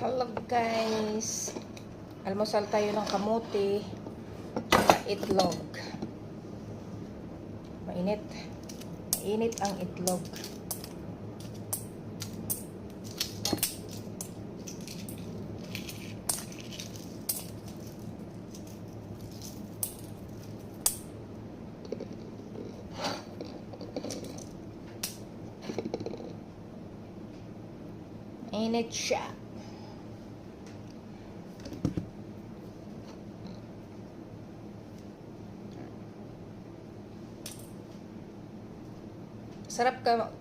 Hello guys, almusal tayo ng kamuti at itlog. Mainit ang itlog. Mainit siya.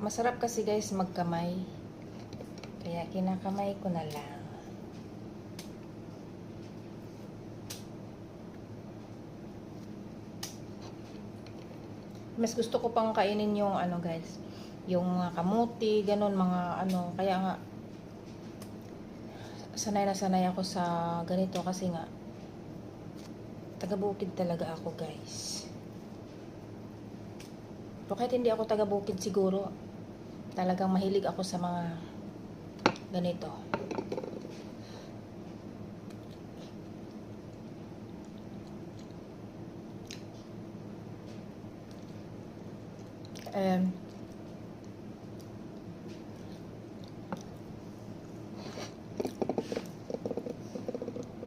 Masarap kasi guys magkamay. Kaya kinakamay ko na lang. Mas gusto ko pang kainin yung ano guys, yung kamuti, ganun mga ano. Kaya nga sanay na sanay ako sa ganito kasi nga taga-bukid talaga ako guys. Pero kahit hindi ako taga-bukid siguro, talagang mahilig ako sa mga ganito.